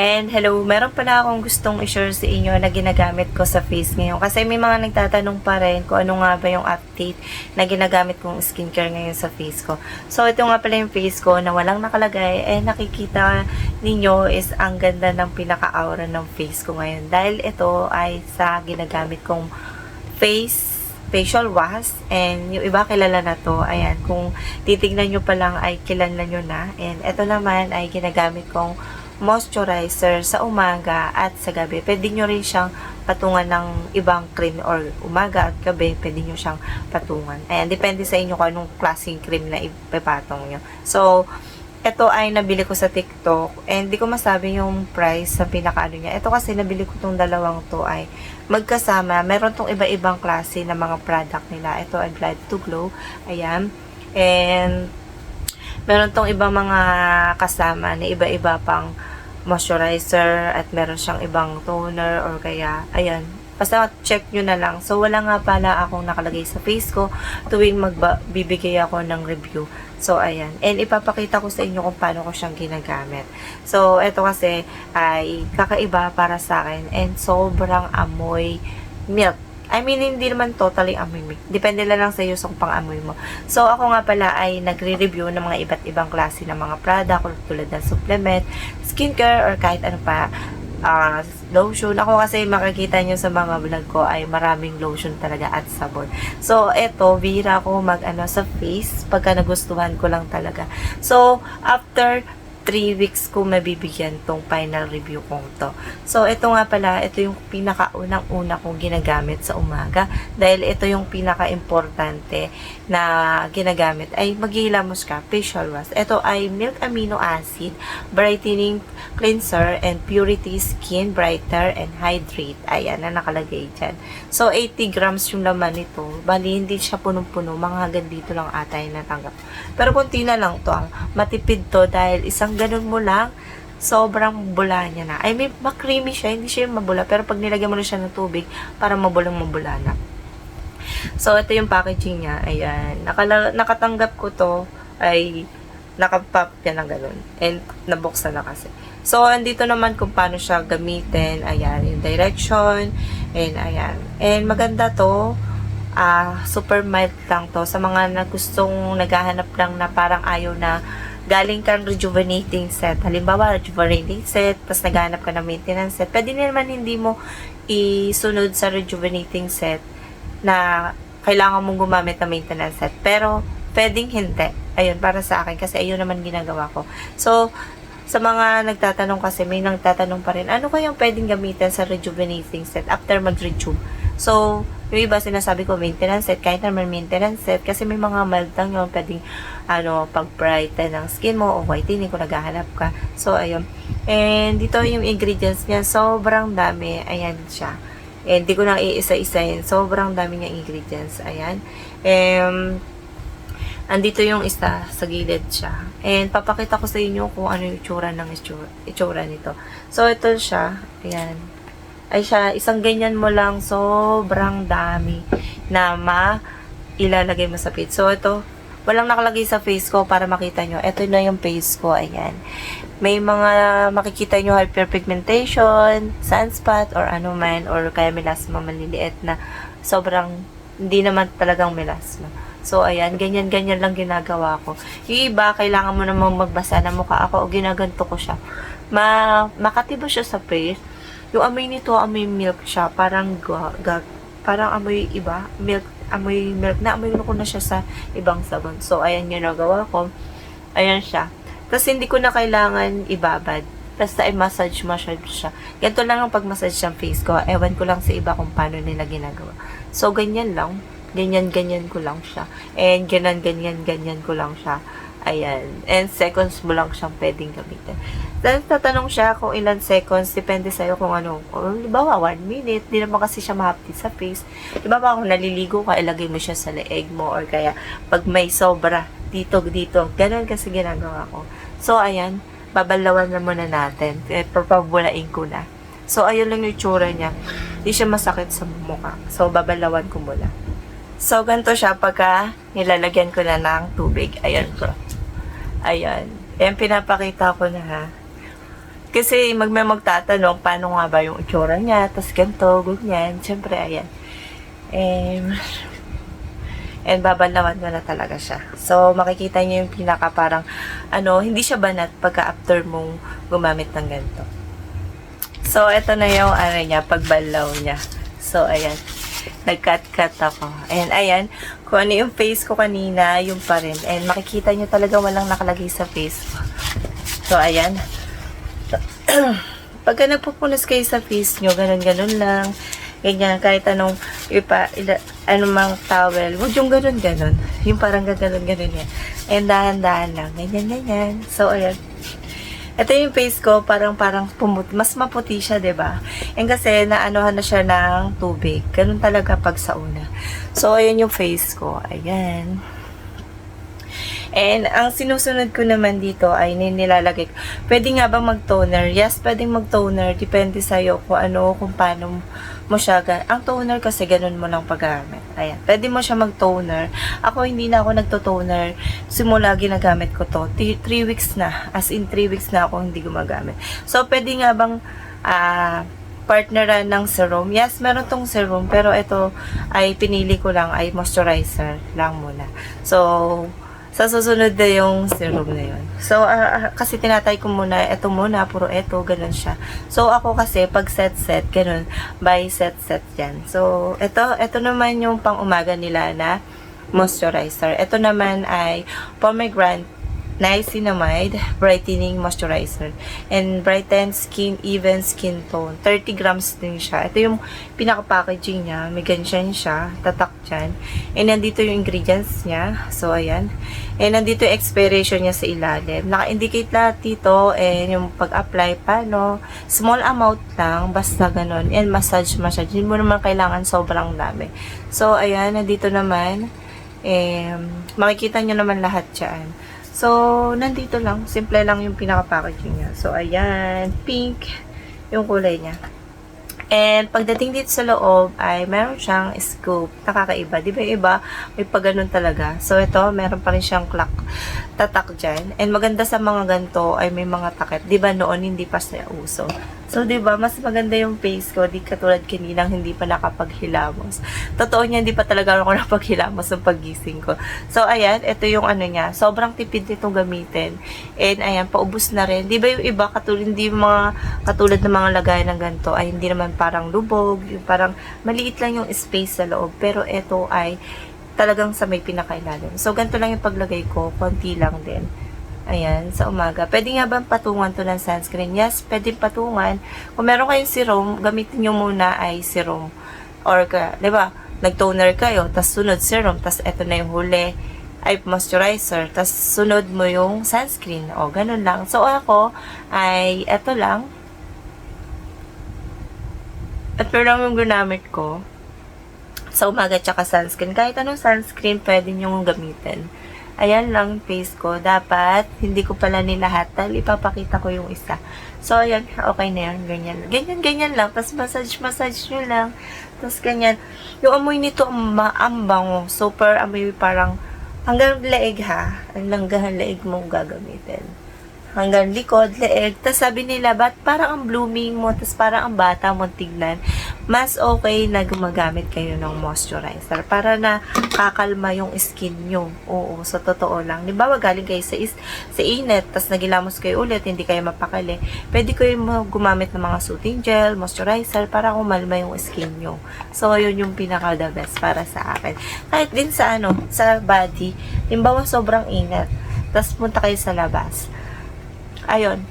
And hello, meron pala akong gustong i-share sa inyo na ginagamit ko sa face ngayon. Kasi may mga nagtatanong pa rin kung ano nga ba yung update na ginagamit kong skincare ngayon sa face ko. So, ito nga pala yung face ko na walang nakalagay. Nakikita ninyo is ang ganda ng pinaka-aura ng face ko ngayon. Dahil ito ay sa ginagamit kong facial wash, and yung iba kilala na to. Ayan, kung titignan nyo pa lang ay kilala nyo na. And ito naman ay ginagamit kong moisturizer sa umaga at sa gabi. Pwede nyo rin siyang patungan ng ibang cream, or umaga at gabi, pwede nyo siyang patungan. Ayan, depende sa inyo kung anong klaseng cream na ipapatong nyo. So, ito ay nabili ko sa TikTok, and di ko masabi yung price sa pinakaano niya. Ito kasi nabili ko tong dalawang to ay magkasama. Meron tong iba-ibang klase na mga product nila. Ito ay Blood to Glow. Ayan. And meron tong ibang mga kasama na iba-iba pang moisturizer, at meron siyang ibang toner, or kaya, ayan, basta check nyo na lang. So, wala nga pala akong nakalagay sa face ko tuwing magbibigay ako ng review. So, ayan. And ipapakita ko sa inyo kung paano ko siyang ginagamit. So, ito kasi ay kakaiba para sa akin, and sobrang amoy milk. I mean, hindi naman totally amoy milk. Depende lang sa iyo sa pang-amoy mo. So, ako nga pala ay nagre-review ng mga iba't ibang klase ng mga product, tulad ng supplement, skincare, or kahit ano pa, lotion. Ako kasi makikita nyo sa mga vlog ko ay maraming lotion talaga at sabon. So, eto, bihira ako mag-ano sa face pagka nagustuhan ko lang talaga. So, after 3 weeks ko mabibigyan tong final review kong to. So, ito nga pala, ito yung pinakaunang-una kong ginagamit sa umaga. Dahil ito yung pinaka-importante na ginagamit ay maghihilamos ka, facial wash. Ito ay milk amino acid, brightening cleanser, and purity skin brighter and hydrate. Ayan na nakalagay dyan. So, 80 grams yung laman nito. Bali, hindi siya punong-puno. Mga hanggang dito lang ata yung natanggap. Pero kunti na lang to. Matipid to dahil isang ganun mo lang, sobrang bula niya na. I mean, ma-creamy siya, hindi siya mabula, pero pag nilagyan mo na siya ng tubig, parang mabulang mabula na. So, ito yung packaging niya. Ayan. Nakatanggap ko to, ay nakapop yan ng ganun. And, nabuksan na kasi. So, andito naman kung paano siya gamitin. Ayan, yung direction. And, ayan. And, maganda to. Super mild lang to. Sa mga gustong naghahanap lang na parang ayaw na galing kang rejuvenating set. Halimbawa, rejuvenating set, tapos naghanap ka ng maintenance set. Pwede naman hindi mo isunod sa rejuvenating set na kailangan mong gumamit ng maintenance set. Pero, pwedeng hindi. Ayun, para sa akin, kasi ayun naman ginagawa ko. So, sa mga nagtatanong kasi, may nagtatanong pa rin, ano kayang pwedeng gamitin sa rejuvenating set after mag-rejuve? So, yung iba sinasabi ko, maintenance set, kahit naman maintenance set, kasi may mga mild lang yun, pwedeng, pag-brighten ng skin mo, o whitening kung naghahanap ka. So, ayun. And, dito yung ingredients niya, sobrang dami. Ayan siya. And, di ko na iisa-isayin. Sobrang dami niyang ingredients. Ayan. Andito yung isa, sa gilid siya. And, papakita ko sa inyo kung ano yung itsura nito. So, ito siya. Ayan. Ay siya, isang ganyan mo lang, sobrang dami na ilalagay mo sa face. So, ito, walang nakalagay sa face ko para makita nyo. Ito na yung face ko, ayan. May mga makikita nyo hyperpigmentation, sunspot, or ano man, or kaya melasma maliliit na sobrang, hindi naman talagang melasma. So, ayan, ganyan-ganyan lang ginagawa ko. Yung iba, kailangan mo namang magbasa ng mukha. Ako, ginaganto ko siya. Makatibo siya sa face. Yung amoy nito, amoy milk siya. Parang parang amoy iba. Amoy milk na. Amoy ko na siya sa ibang sabon. So, ayan yung nagawa ko. Ayan siya. Tapos, hindi ko na kailangan ibabad. Basta i-massage siya. Ganito lang ang pag-massage ng face ko. Ewan ko lang sa iba kung paano nila ginagawa. So, ganyan lang. Ganyan ko lang siya. And, ganyan ko lang siya. Ayan. And seconds mo lang siyang pwedeng gamitin. Then, tatanong siya kung ilan seconds. Depende sa'yo kung ano. Kung, diba, 1 minute. Di naman kasi siya mahapdi sa face. Diba ba, kung naliligo ka, ilagay mo siya sa leeg mo. Or kaya, pag may sobra, dito. Ganon kasi ginagawa ko. So, ayan. Babalawan na muna natin. Papabulain ko na. So, ayun lang yung itsura niya. Hindi siya masakit sa mukha. So, babalawan ko muna. So, ganito siya pagka nilalagyan ko na ng tubig. Ayan ko. Ayan. Ayan, pinapakita ko na ha. Kasi may magtatanong, paano nga ba yung itsura niya, tas ganito, ganyan. Siyempre, ayan. And babanlawan ko na talaga siya. So, makikita niyo yung pinaka parang, hindi siya banat pagka after mong gumamit ng ganito. So, ito na yung, pagbanlaw niya. So, ayan. Nag-cut-cut ako. And, ayan. Kung ano yung face ko kanina, yung pa rin. And, makikita nyo talaga walang nakalagay sa face ko. So, ayan. Pagka nagpupunas kayo sa face nyo, ganun-ganun lang. Ganyan, kahit anong mang towel, huwag yung ganun-ganun. Yung parang ganun-ganun yan. And dahan-dahan lang. Ganyan-ganyan. So, ayan. Ito yung face ko, parang mas maputi siya, 'di ba? And kasi naanohan na siya ng tubig. Ganun talaga pag sa una. So, ayan yung face ko. Ayan. And ang sinusunod ko naman dito ay nilalagay ko. Pwede nga ba mag-toner? Yes, pwedeng mag-toner. Depende sa'yo kung paano mo siya. Ang toner kasi ganun mo lang paggamit. Ayan. Pwede mo siya mag-toner. Ako hindi na ako nagto-toner. Simula ginagamit ko to. 3 weeks na. As in 3 weeks na ako hindi gumagamit. So, pwede nga bang partneran ng serum? Yes, meron tong serum. Pero ito ay pinili ko lang ay moisturizer lang muna. So, sa susunod na yung serum na yun. So, kasi tinatay ko muna, ito muna, puro ito, ganun siya. So, ako kasi, pag set-set, ganun, by set-set yan. So, ito naman yung pang-umaga nila na moisturizer. Ito naman ay pomegranate niacinamide brightening moisturizer and brighten skin, even skin tone. 30 grams din siya. Ito yung pinaka-packaging niya. May ganyan siya. Tatak dyan. And nandito yung ingredients niya. So, ayan. And nandito yung expiration niya sa ilalim. Naka-indicate lahat dito. And yung pag-apply, paano? Small amount lang. Basta ganun. And massage. Hindi mo naman kailangan sobrang dami. So, ayan. Nandito naman. Makikita nyo naman lahat dyan. So, nandito lang. Simple lang yung pinaka-packaging niya. So, ayan. Pink yung kulay niya. And, pagdating dito sa loob, ay meron siyang scoop. Nakakaiba. Di ba yung iba? May pag-ganun talaga. So, ito, meron pa rin siyang clock. Tatak dyan. And, maganda sa mga ganito ay may mga takip. Di ba noon, hindi pa siya uso. So, di ba mas maganda yung face ko. Di katulad kaninang hindi pa nakapaghilamos. Totoo niya, hindi pa talaga ako nakapaghilamos ng paggising ko. So, ayan, ito yung niya. Sobrang tipid nitong gamitin. And, ayan, paubos na rin. Di ba yung iba, katulad ng mga lagayan ng ganito, ay hindi naman parang lubog. Yung parang maliit lang yung space sa loob. Pero ito ay talagang sa may pinakailalim. So, ganito lang yung paglagay ko. Konti lang din. Ayan, sa umaga. Pwede nga bang patungan to ng sunscreen? Yes, pwede patungan. Kung meron kayong serum, gamitin nyo muna ay serum. Or, di ba, nag-toner kayo, tas sunod serum, tas eto na yung huli ay moisturizer, tas sunod mo yung sunscreen. O, ganun lang. So, ako ay eto lang. Ito lang yung ginamit ko sa umaga tsaka sunscreen. Kahit anong sunscreen, pwede nyo gamitin. Ayan lang face ko. Dapat, hindi ko pala nilahat. Dahil ipapakita ko yung isa. So, ayan. Okay na yan. Ganyan lang. Tapos, massage nyo lang. Tapos, ganyan. Yung amoy nito, ang bango. Super amoy parang hanggang leeg ha. Hanggang leeg mong gagamitin. Hanggang likod, leeg. Tapos sabi nila, ba't parang ang blooming mo, tapos parang ang bata mo tignan. Mas okay na gumagamit kayo ng moisturizer para na kakalma yung skin nyo. Oo, sa totoo lang. Di ba, galing kayo sa init, tapos nagilamos kayo ulit, hindi kayo mapakali. Pwede kayo gumamit ng mga soothing gel, moisturizer, para kumalma yung skin nyo. So, yun yung pinaka-the best para sa akin. Kahit din sa sa body, limbawa sobrang init, tapos punta kayo sa labas. Ayun.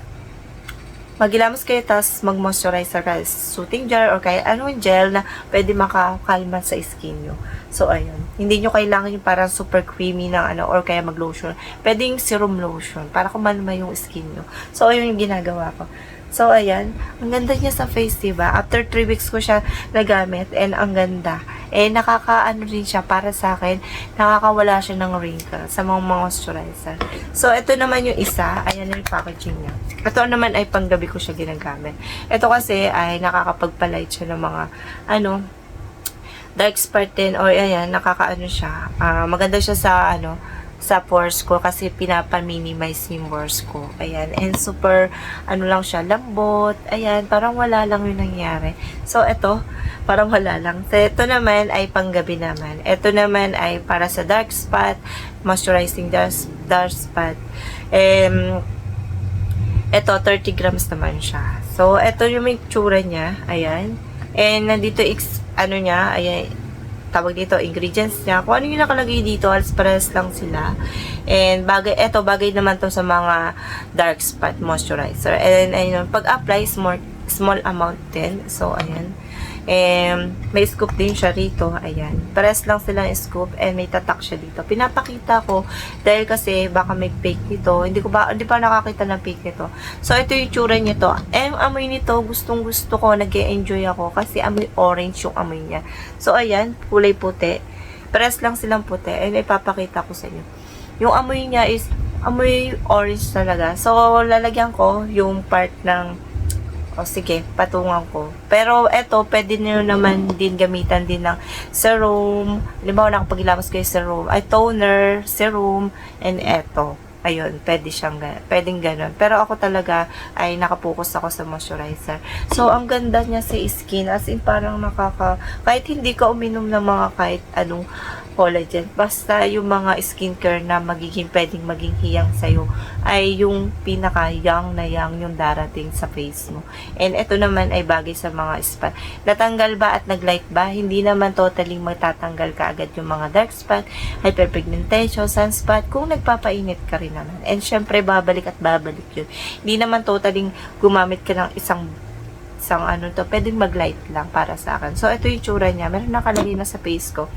Magilamos kayo, tas mag-moisturizer kayo. Soothing gel or kaya anong gel na pwede makakalma sa skin nyo. So, ayun. Hindi nyo kailangan yung parang super creamy ng or kaya mag-lotion. Pwedeng serum lotion para kumalma yung skin nyo. So, ayun yung ginagawa ko. So, ayan. Ang ganda niya sa face, diba? After 3 weeks ko siya nagamit and ang ganda. Nakakaano rin siya para sa akin. Nakakawala siya ng wrinkles sa mga moisturizer. So, ito naman yung isa. Ayan yung packaging niya. Ito naman ay panggabi ko siya ginagamit. Ito kasi ay nakakapagpalight siya ng mga dark spot din. O, ayan, nakakaano siya. Maganda siya sa sa pores ko kasi pinapa-minimize yung pores ko. Ayan. And super, ano lang siya, lambot. Ayan, parang wala lang yung nangyari. So, ito, parang wala lang. So, ito naman ay panggabi naman. Ito naman ay para sa dark spot, moisturizing dark spot. Ito, 30 grams naman siya. So, ito yung may tsura niya. Ayan. And, nandito, ano niya, ayan, tawag dito, ingredients niya. Kung ano yung nakalagay dito, halos parehas lang sila. And, bagay naman to sa mga dark spot moisturizer. And, ayun, pag-apply, small amount din. So, ayan. And, may scoop din siya rito. Ayan. Pares lang silang scoop and may tatak siya dito. Pinapakita ko dahil kasi baka may fake nito. Hindi pa nakakita ng fake nito. So, ito yung tsura nito. And, amoy nito, gustong gusto ko. Nag-e-enjoy ako kasi amoy orange yung amoy niya. So, ayan. Kulay puti. Pares lang silang puti. And, ipapakita ko sa inyo. Yung amoy niya is amoy orange talaga. So, lalagyan ko yung part ng sige, patungan ko. Pero eto, pwede nyo naman din gamitan din ng serum. Halimbawa, nakapagilamos kayo serum. Ay, toner, serum, and eto. Ayun, pwedeng ganun. Pero ako talaga ay nakapokus ako sa moisturizer. So, ang ganda niya sa skin. As in, parang kahit hindi ka uminom ng mga kahit anong collagen. Basta yung mga skincare na pwedeng maging hiyang sa'yo ay yung pinaka-young na young yung darating sa face mo. And ito naman ay bagay sa mga spot. Natanggal ba at naglight ba? Hindi naman totally matatanggal ka agad yung mga dark spot, hyperpigmentation, sunspot, kung nagpapainit ka rin naman. And syempre, babalik at babalik yun. Hindi naman totally gumamit ka ng isang pwedeng mag-light lang para sa akin. So, ito yung tsura niya. Meron nakalagay na sa face ko.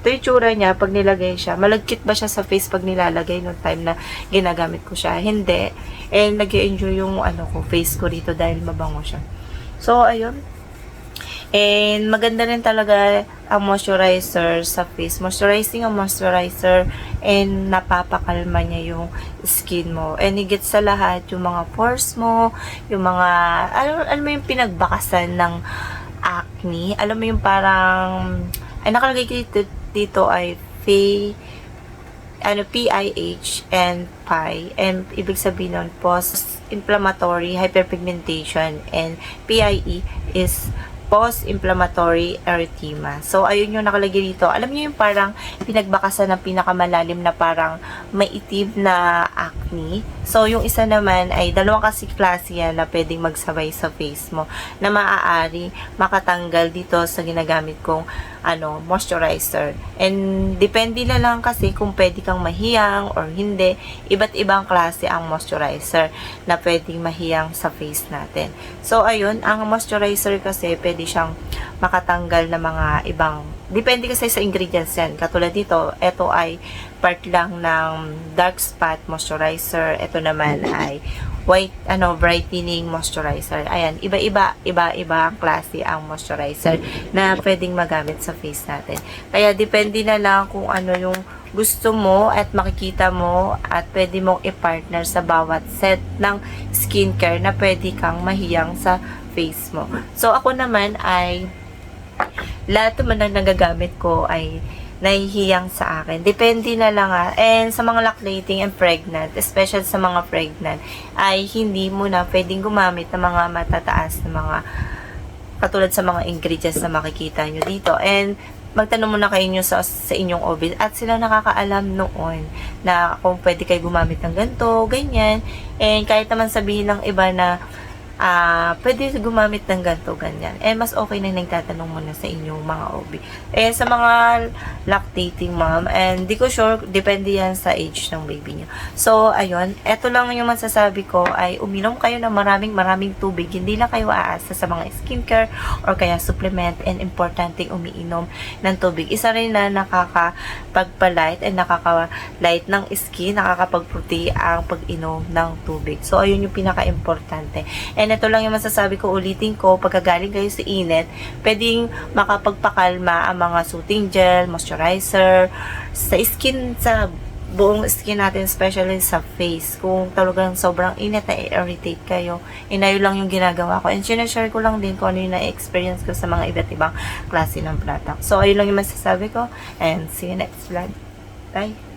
Ito yung tsura niya pag nilagay siya. Malagkit ba siya sa face pag nilalagay nung time na ginagamit ko siya? Hindi. And nag-enjoy yung face ko rito dahil mabango siya. So, ayun. And maganda rin talaga ang moisturizer sa face. Moisturizing ang moisturizer and napapakalma niya yung skin mo. And higit sa lahat, yung mga pores mo, yung mga, alam mo yung pinagbakasan ng acne. Alam mo yung parang, ay nakalagay dito ay PIH and PI. And ibig sabihin nun, post-inflammatory hyperpigmentation, and PIE is post-inflammatory erythema. So, ayun yung nakalagay dito. Alam niyo yung parang pinagbakasan ng pinakamalalim na parang maitim na acne. So, yung isa naman ay dalawang klase yan na pwedeng magsabay sa face mo na maaari makatanggal dito sa ginagamit kong moisturizer. And depende na lang kasi kung pwede kang mahiyang or hindi. Iba't ibang klase ang moisturizer na pwedeng mahiyang sa face natin. So, ayun, ang moisturizer kasi pwede siyang makatanggal ng mga ibang, depende kasi sa ingredients yan. Katulad dito, ito ay part lang ng dark spot moisturizer. Ito naman ay white, brightening moisturizer. Ayan, iba-iba ang klase ang moisturizer na pwedeng magamit sa face natin. Kaya, depende na lang kung ano yung gusto mo at makikita mo at pwede mong i-partner sa bawat set ng skincare na pwede kang mahiyang sa face mo. So, ako naman ay lahat naman na nagagamit ko ay nahihiyang sa akin. Depende na lang And sa mga lactating and pregnant, especially sa mga pregnant, ay hindi mo na pwedeng gumamit ng mga matataas na mga katulad sa mga ingredients na makikita nyo dito. And magtanong muna kayo nyo sa inyong OB at sila nakakaalam noon na kung pwede kayo gumamit ng ganito, ganyan. And kahit naman sabihin ng iba na pwede gumamit ng ganito, ganyan. Mas okay na nagtatanong muna sa inyong mga OB. Sa mga lactating mom, and di ko sure, depende yan sa age ng baby niyo. So, ayun, eto lang yung masasabi ko ay uminom kayo ng maraming tubig. Hindi lang kayo aasa sa mga skincare or kaya supplement, and importanteng umiinom ng tubig. Isa rin na nakakapagpalight and nakaka-light ng skin, nakakapagputi ang pag-inom ng tubig. So, ayun yung pinaka-importante. And ito lang yung masasabi ko, ulitin ko, pagkagaling kayo sa init, pwedeng makapagpakalma ang mga soothing gel, moisturizer, sa skin, sa buong skin natin, especially sa face. Kung talagang sobrang init na irritate kayo, inayo lang yung ginagawa ko. And sinashare ko lang din kung ano yung na-experience ko sa mga iba't ibang klase ng product. So, ayun lang yung masasabi ko. And see you next vlog. Bye!